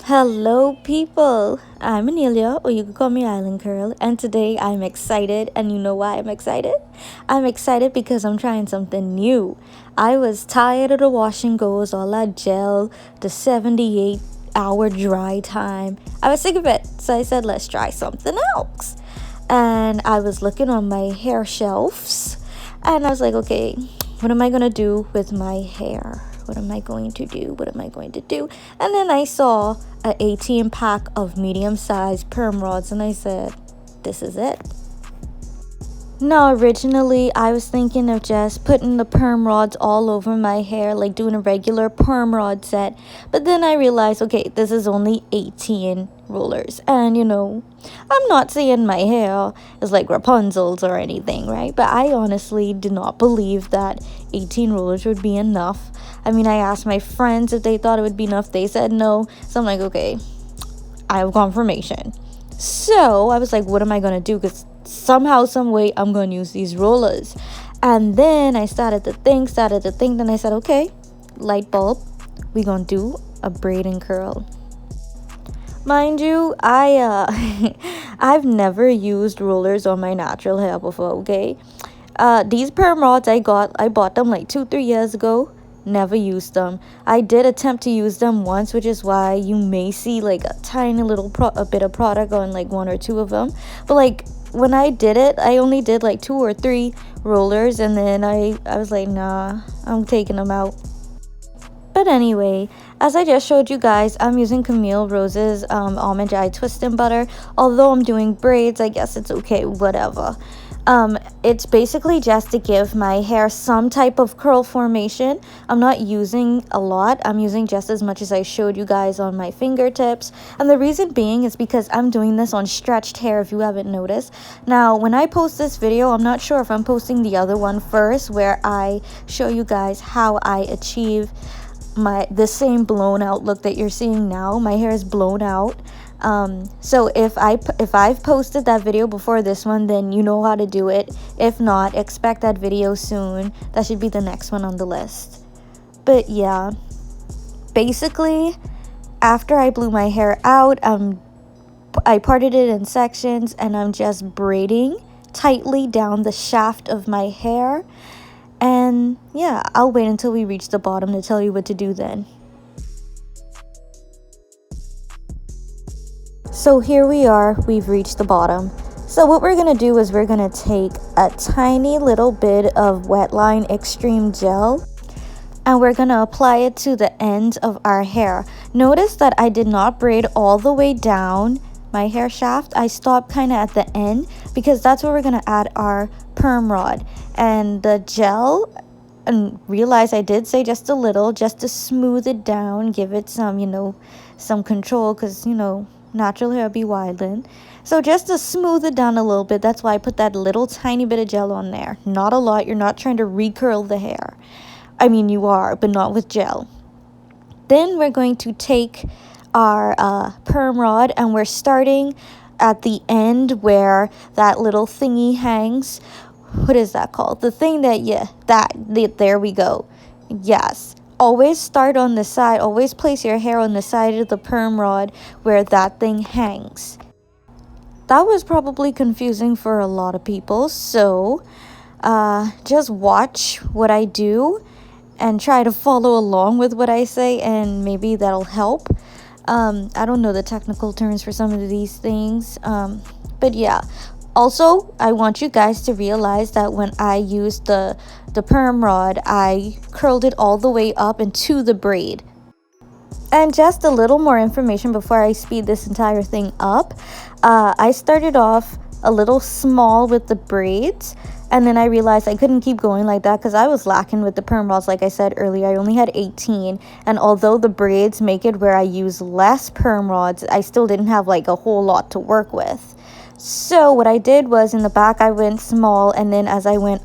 Hello, people. I'm Annelia, or you can call me Island Curl, and today I'm excited. And you know why I'm excited? I'm excited because I'm trying something new. I was tired of the wash and goes, all that gel, the 78-hour dry time. I was sick of it, so I said, let's try something else. And I was looking on my hair shelves, and I was like, okay, what am I gonna do with my hair? What am I going to do? What am I going to do? And then I saw an 18 pack of medium-sized perm rods, and I said, this is it. Now, originally, I was thinking of just putting the perm rods all over my hair, like doing a regular perm rod set. But then I realized, okay, this is only 18 rollers. And, I'm not saying my hair is like Rapunzel's or anything, right? But I honestly did not believe that 18 rollers would be enough. I mean, I asked my friends if they thought it would be enough. They said no. So I'm like, okay, I have confirmation. So I was like, what am I going to do? Because somehow, some way, I'm going to use these rollers. And then I started to think. Then I said, okay, light bulb, we're going to do a braid and curl. Mind you, I've never used rollers on my natural hair before, okay? These perm rods I bought them like 2-3 years ago. Never used them. I did attempt to use them once, which is why you may see like a tiny little a bit of product on like 1 or 2 of them. But like when I did it, I only did like 2 or 3 rollers, and then I was like, nah, I'm taking them out. But anyway, as I just showed you guys, I'm using Camille Rose's almond eye twisting butter. Although I'm doing braids, I guess it's okay, whatever. It's basically just to give my hair some type of curl formation. I'm not using a lot. I'm using just as much as I showed you guys on my fingertips. And the reason being is because I'm doing this on stretched hair, if you haven't noticed. Now, when I post this video, I'm not sure if I'm posting the other one first, where I show you guys how I achieve the same blown out look that you're seeing now. My hair is blown out. So if I've posted that video before this one, then you know how to do it. If not, expect that video soon. That should be the next one on the list. But yeah, basically, after I blew my hair out, I parted it in sections, and I'm just braiding tightly down the shaft of my hair. And yeah, I'll wait until we reach the bottom to tell you what to do then. So here we are, we've reached the bottom. So what we're going to do is we're going to take a tiny little bit of Wetline Xtreme Gel, and we're going to apply it to the ends of our hair. Notice that I did not braid all the way down my hair shaft. I stopped kind of at the end, because that's where we're going to add our perm rod. And the gel, and realize I did say just a little, just to smooth it down, give it some, some control, because, natural hair be wildin'. So just to smooth it down a little bit, that's why I put that little tiny bit of gel on there. Not a lot. You're not trying to recurl the hair. I mean, you are, but not with gel. Then we're going to take our perm rod, and we're starting at the end where that little thingy hangs. What is that called? The thing there we go. Yes. Always start on the side. Always place your hair on the side of the perm rod where that thing hangs. That was probably confusing for a lot of people. So just watch what I do and try to follow along with what I say, and maybe that'll help. I don't know the technical terms for some of these things. But yeah. Also, I want you guys to realize that when I used the perm rod, I curled it all the way up into the braid. And just a little more information before I speed this entire thing up. I started off a little small with the braids, and then I realized I couldn't keep going like that because I was lacking with the perm rods. Like I said earlier, I only had 18, and although the braids make it where I use less perm rods, I still didn't have like a whole lot to work with. So what I did was, in the back I went small, and then as I went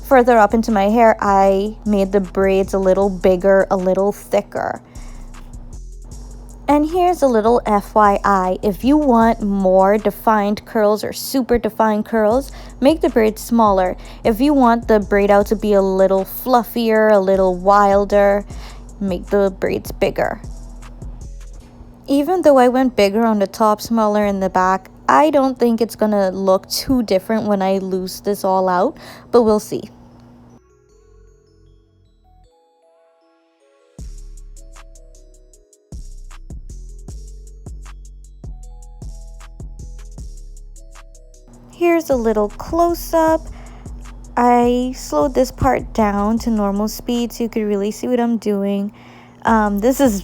further up into my hair, I made the braids a little bigger, a little thicker. And here's a little FYI, if you want more defined curls or super defined curls, make the braids smaller. If you want the braid out to be a little fluffier, a little wilder, make the braids bigger. Even though I went bigger on the top, smaller in the back, I don't think it's gonna look too different when I loose this all out, but we'll see. Here's a little close-up. I slowed this part down to normal speed so you could really see what I'm doing. This is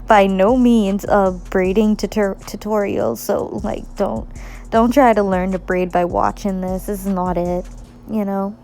by no means a braiding tutorial, so like don't try to learn to braid by watching this. This is not it, you know.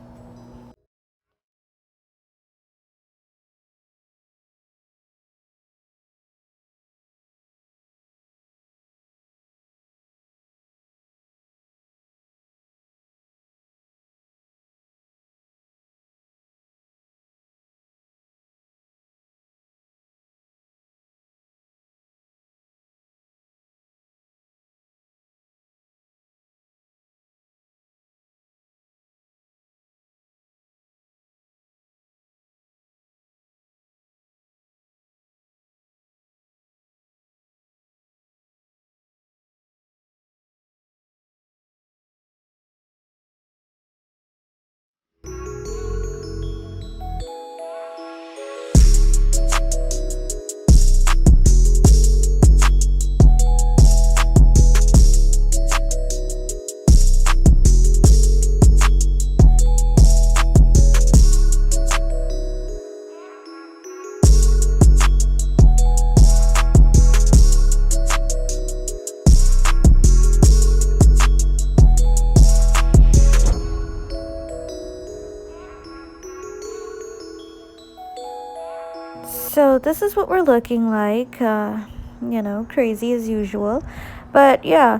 So this is what we're looking like, you know, crazy as usual. But yeah,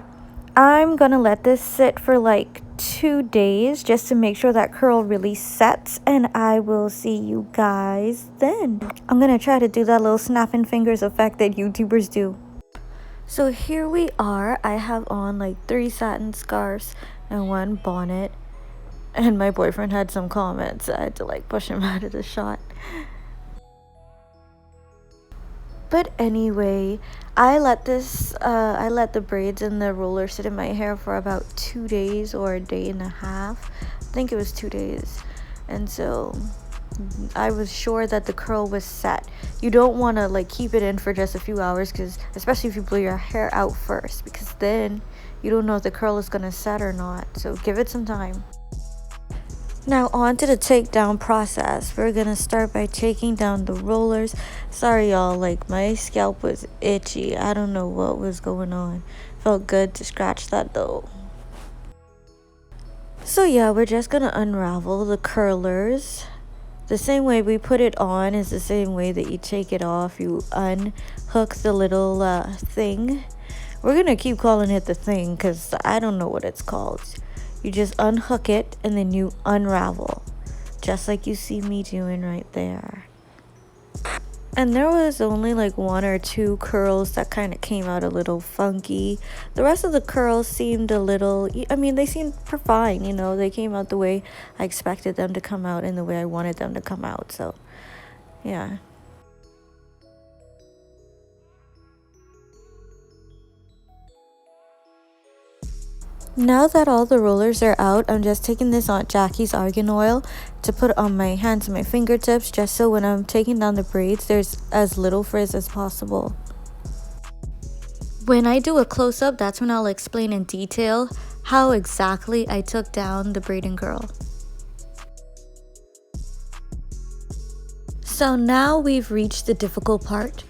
I'm gonna let this sit for like 2 days just to make sure that curl really sets, and I will see you guys then. I'm gonna try to do that little snapping fingers effect that YouTubers do. So here we are. I have on like 3 satin scarves and 1 bonnet, and my boyfriend had some comments. I had to like push him out of the shot. But anyway, I let the braids and the roller sit in my hair for about 2 days or a day and a half. I think it was 2 days. And so I was sure that the curl was set. You don't want to like keep it in for just a few hours, because especially if you blow your hair out first, because then you don't know if the curl is going to set or not. So give it some time. Now on to the takedown process. We're gonna start by taking down the rollers. Sorry y'all, like my scalp was itchy. I don't know what was going on. Felt good to scratch that though. So yeah, we're just gonna unravel the curlers. The same way we put it on is the same way that you take it off. You unhook the little thing. We're gonna keep calling it the thing because I don't know what it's called. You just unhook it and then you unravel, just like you see me doing right there. And there was only like 1 or 2 curls that kind of came out a little funky. The rest of the curls seemed a little, I mean, they seemed fine, you know. They came out the way I expected them to come out and the way I wanted them to come out. So yeah. Now that all the rollers are out, I'm just taking this Aunt Jackie's Argan Oil to put on my hands and my fingertips, just so when I'm taking down the braids, there's as little frizz as possible. When I do a close-up, that's when I'll explain in detail how exactly I took down the braiding girl. So now we've reached the difficult part.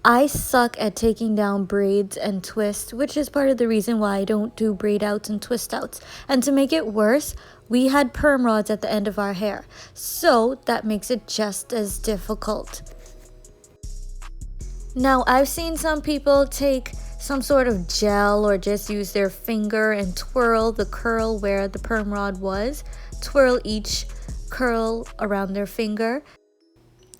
I suck at taking down braids and twists, which is part of the reason why I don't do braid outs and twist outs. And to make it worse, we had perm rods at the end of our hair, so that makes it just as difficult. Now, I've seen some people take some sort of gel or just use their finger and twirl the curl where the perm rod was, twirl each curl around their finger.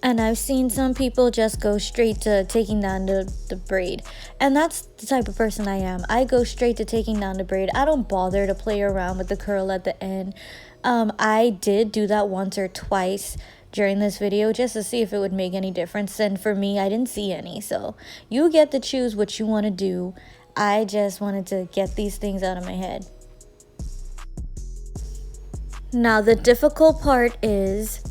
And I've seen some people just go straight to taking down the braid. And that's the type of person I am. I go straight to taking down the braid. I don't bother to play around with the curl at the end. I did do that once or twice during this video just to see if it would make any difference. And for me, I didn't see any. So you get to choose what you want to do. I just wanted to get these things out of my head. Now the difficult part is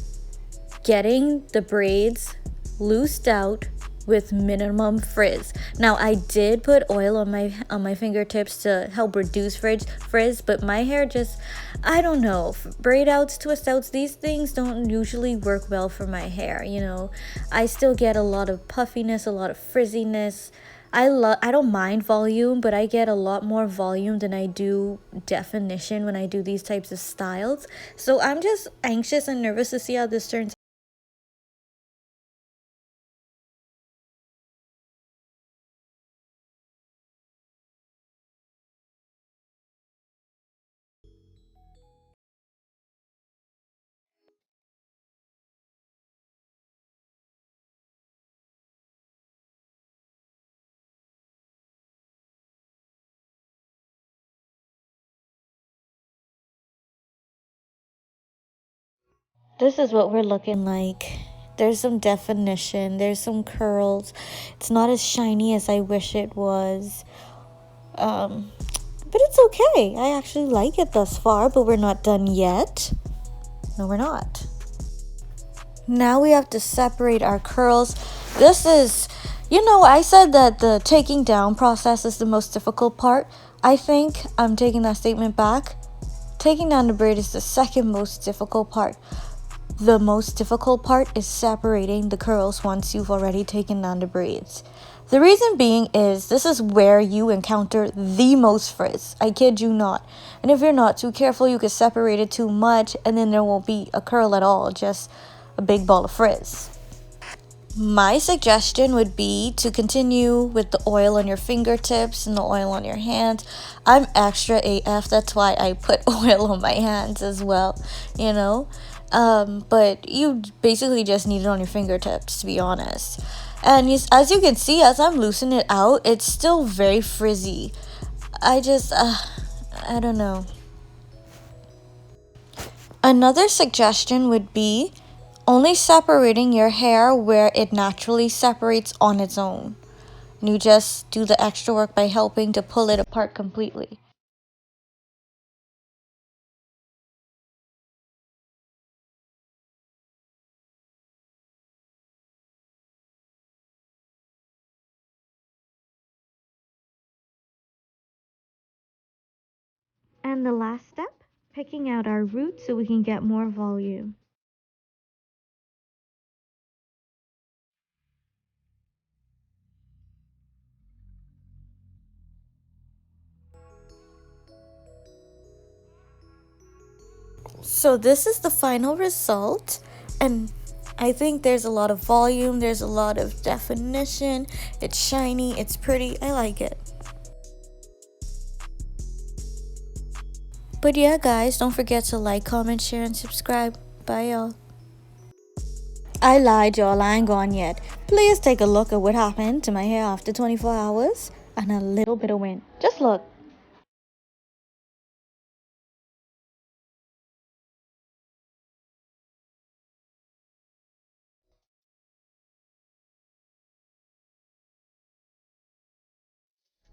getting the braids loosed out with minimum frizz. Now I did put oil on my fingertips to help reduce frizz, but my hair just, I don't know, braid outs, twist outs, these things don't usually work well for my hair, you know. I still get a lot of puffiness, a lot of frizziness. I don't mind volume, but I get a lot more volume than I do definition when I do these types of styles. So I'm just anxious and nervous to see how this turns. This is what we're looking like. There's some definition, there's some curls. It's not as shiny as I wish it was. But it's okay. I actually like it thus far, but we're not done yet. No, we're not. Now we have to separate our curls. This is, you know, I said that the taking down process is the most difficult part. I think I'm taking that statement back. Taking down the braid is the second most difficult part. The most difficult part is separating the curls once you've already taken down the braids. The reason being is this is where you encounter the most frizz. I kid you not. And if you're not too careful, you could separate it too much and then there won't be a curl at all, just a big ball of frizz. My suggestion would be to continue with the oil on your fingertips and the oil on your hands. I'm extra AF, that's why I put oil on my hands as well, you know. But you basically just need it on your fingertips, to be honest. And as you can see, as I'm loosening it out, it's still very frizzy. I don't know. Another suggestion would be only separating your hair where it naturally separates on its own. And you just do the extra work by helping to pull it apart completely. And the last step, picking out our roots so we can get more volume. So this is the final result, and I think there's a lot of volume, there's a lot of definition, it's shiny, it's pretty, I like it. But yeah guys, don't forget to like, comment, share, and subscribe. Bye y'all. I lied y'all, I ain't gone yet. Please take a look at what happened to my hair after 24 hours and a little bit of wind. Just look.